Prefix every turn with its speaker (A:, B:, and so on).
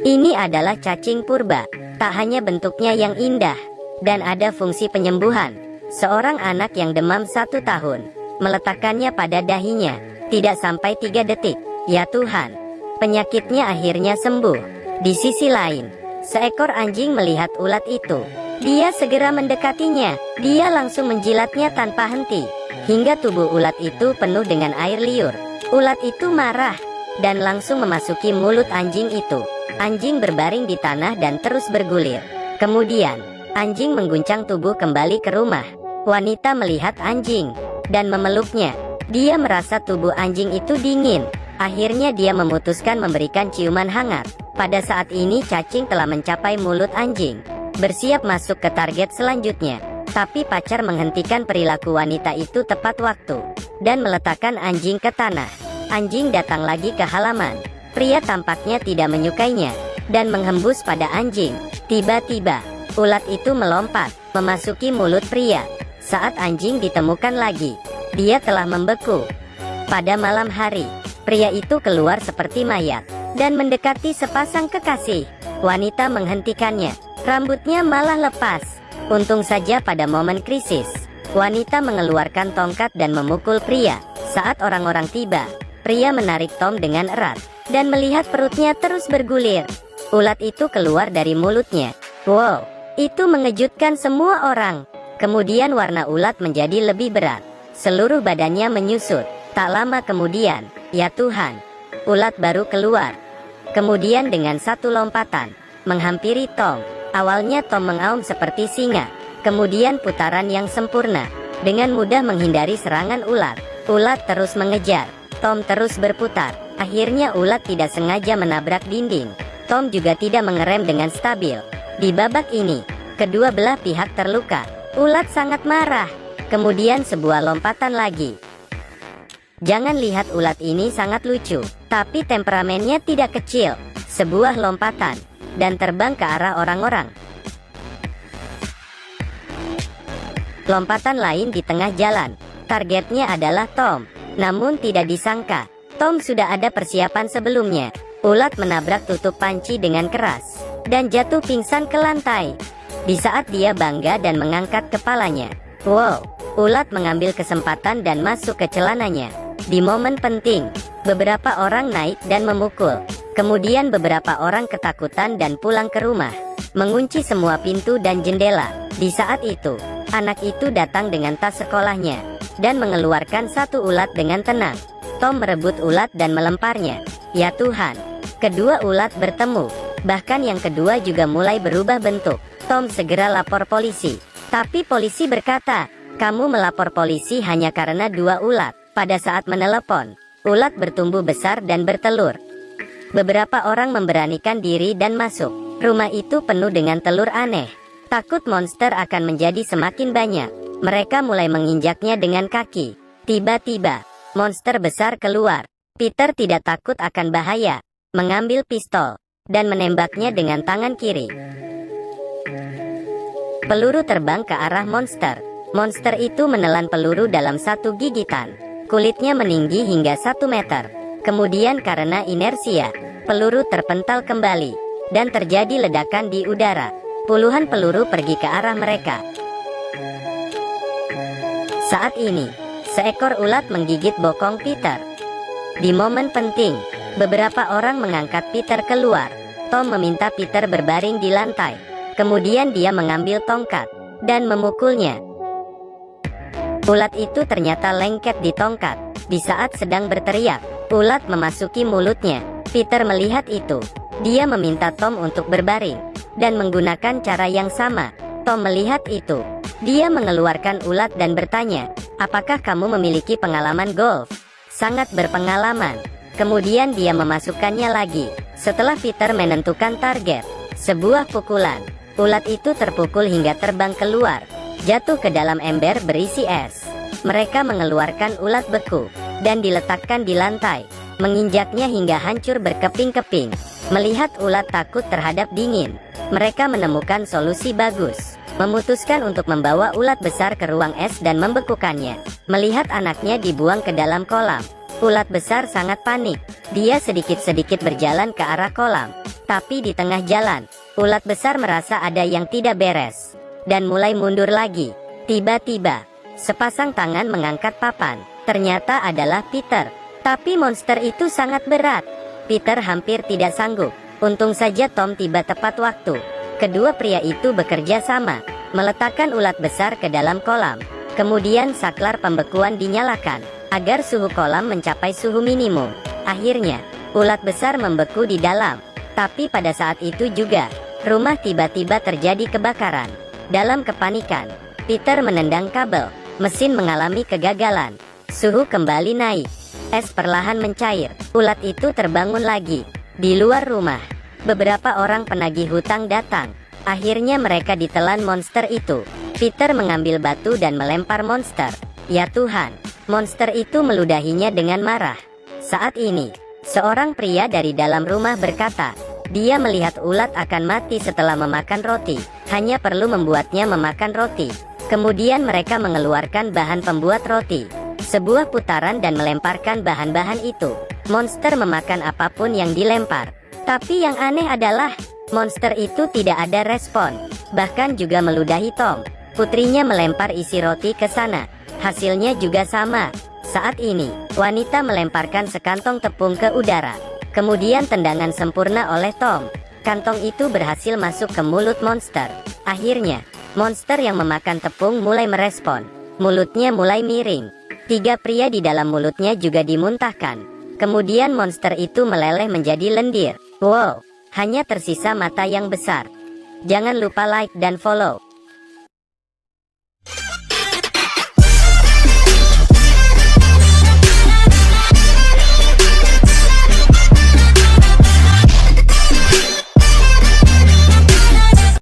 A: Ini adalah cacing purba. Tak hanya bentuknya yang indah dan ada fungsi penyembuhan. Seorang anak yang demam 1 tahun meletakkannya pada dahinya. Tidak sampai 3 detik. Ya Tuhan, penyakitnya akhirnya sembuh. Di sisi lain, seekor anjing melihat ulat itu. Dia segera mendekatinya. Dia langsung menjilatnya tanpa henti, hingga tubuh ulat itu penuh dengan air liur. Ulat itu marah dan langsung memasuki mulut anjing itu. Anjing berbaring di tanah dan terus bergulir. Kemudian, anjing mengguncang tubuh kembali ke rumah. Wanita melihat anjing dan memeluknya. Dia merasa tubuh anjing itu dingin. Akhirnya dia memutuskan memberikan ciuman hangat. Pada saat ini cacing telah mencapai mulut anjing, bersiap masuk ke target selanjutnya. Tapi pacar menghentikan perilaku wanita itu tepat waktu dan meletakkan anjing ke tanah. Anjing datang lagi ke halaman. Pria tampaknya tidak menyukainya dan menghembus pada anjing. Tiba-tiba, ulat itu melompat, memasuki mulut pria. Saat anjing ditemukan lagi, dia telah membeku. Pada malam hari, pria itu keluar seperti mayat dan mendekati sepasang kekasih. Wanita menghentikannya. Rambutnya malah lepas. Untung saja pada momen krisis, wanita mengeluarkan tongkat dan memukul pria. Saat orang-orang tiba, pria menarik Tom dengan erat dan melihat perutnya terus bergulir. Ulat itu keluar dari mulutnya. Wow, itu mengejutkan semua orang. Kemudian warna ulat menjadi lebih berat. Seluruh badannya menyusut. Tak lama kemudian, ya Tuhan, ulat baru keluar. Kemudian dengan satu lompatan, menghampiri Tom. Awalnya Tom mengaum seperti singa. Kemudian putaran yang sempurna. Dengan mudah menghindari serangan ulat. Ulat terus mengejar. Tom terus berputar. Akhirnya ulat tidak sengaja menabrak dinding. Tom juga tidak mengerem dengan stabil. Di babak ini, kedua belah pihak terluka. Ulat sangat marah. Kemudian sebuah lompatan lagi. Jangan lihat ulat ini sangat lucu, tapi temperamennya tidak kecil. Sebuah lompatan dan terbang ke arah orang-orang. Lompatan lain di tengah jalan. Targetnya adalah Tom. Namun tidak disangka, Tom sudah ada persiapan sebelumnya. Ulat menabrak tutup panci dengan keras dan jatuh pingsan ke lantai. Di saat dia bangga dan mengangkat kepalanya, wow, ulat mengambil kesempatan dan masuk ke celananya. Di momen penting, beberapa orang naik dan memukul. Kemudian beberapa orang ketakutan dan pulang ke rumah, mengunci semua pintu dan jendela. Di saat itu, anak itu datang dengan tas sekolahnya dan mengeluarkan satu ulat dengan tenang. Tom merebut ulat dan melemparnya. Ya Tuhan, kedua ulat bertemu. Bahkan yang kedua juga mulai berubah bentuk. Tom segera lapor polisi. Tapi polisi berkata, kamu melapor polisi hanya karena 2 ulat. Pada saat menelepon, ulat bertumbuh besar dan bertelur. Beberapa orang memberanikan diri dan masuk. Rumah itu penuh dengan telur aneh. Takut monster akan menjadi semakin banyak. Mereka mulai menginjaknya dengan kaki. Tiba-tiba, monster besar keluar. Peter tidak takut akan bahaya. Mengambil pistol dan menembaknya dengan tangan kiri. Peluru terbang ke arah monster. Monster itu menelan peluru dalam satu gigitan. Kulitnya meninggi hingga 1 meter. Kemudian karena inersia, peluru terpental kembali dan terjadi ledakan di udara. Puluhan peluru pergi ke arah mereka. Saat ini, seekor ulat menggigit bokong Peter. Di momen penting, beberapa orang mengangkat Peter keluar. Tom meminta Peter berbaring di lantai. Kemudian dia mengambil tongkat dan memukulnya. Ulat itu ternyata lengket di tongkat. Di saat sedang berteriak, ulat memasuki mulutnya. Peter melihat itu. Dia meminta Tom untuk berbaring dan menggunakan cara yang sama. Tom melihat itu. Dia mengeluarkan ulat dan bertanya, apakah kamu memiliki pengalaman golf? Sangat berpengalaman. Kemudian dia memasukkannya lagi. Setelah Peter menentukan target, sebuah pukulan, ulat itu terpukul hingga terbang keluar, jatuh ke dalam ember berisi es. Mereka mengeluarkan ulat beku dan diletakkan di lantai, menginjaknya hingga hancur berkeping-keping. Melihat ulat takut terhadap dingin, mereka menemukan solusi bagus. Memutuskan untuk membawa ulat besar ke ruang es dan membekukannya. Melihat anaknya dibuang ke dalam kolam, ulat besar sangat panik. Dia sedikit-sedikit berjalan ke arah kolam. Tapi di tengah jalan, ulat besar merasa ada yang tidak beres dan mulai mundur lagi. Tiba-tiba, sepasang tangan mengangkat papan. Ternyata adalah Peter. Tapi monster itu sangat berat. Peter hampir tidak sanggup. Untung saja Tom tiba tepat waktu. Kedua pria itu bekerja sama, meletakkan ulat besar ke dalam kolam. Kemudian saklar pembekuan dinyalakan, agar suhu kolam mencapai suhu minimum. Akhirnya, ulat besar membeku di dalam. Tapi pada saat itu juga, rumah tiba-tiba terjadi kebakaran. Dalam kepanikan, Peter menendang kabel. Mesin mengalami kegagalan. Suhu kembali naik. Es perlahan mencair. Ulat itu terbangun lagi. Di luar rumah, beberapa orang penagih hutang datang. Akhirnya mereka ditelan monster itu. Peter mengambil batu dan melempar monster. Ya Tuhan, monster itu meludahinya dengan marah. Saat ini, seorang pria dari dalam rumah berkata, dia melihat ulat akan mati setelah memakan roti. Hanya perlu membuatnya memakan roti. Kemudian mereka mengeluarkan bahan pembuat roti, sebuah putaran dan melemparkan bahan-bahan itu. Monster memakan apapun yang dilempar. Tapi yang aneh adalah, monster itu tidak ada respon. Bahkan juga meludahi Tom. Putrinya melempar isi roti ke sana. Hasilnya juga sama. Saat ini, wanita melemparkan sekantong tepung ke udara. Kemudian tendangan sempurna oleh Tom. Kantong itu berhasil masuk ke mulut monster. Akhirnya, monster yang memakan tepung mulai merespon. Mulutnya mulai miring. 3 pria di dalam mulutnya juga dimuntahkan. Kemudian monster itu meleleh menjadi lendir. Wow, hanya tersisa mata yang besar. Jangan lupa like dan follow.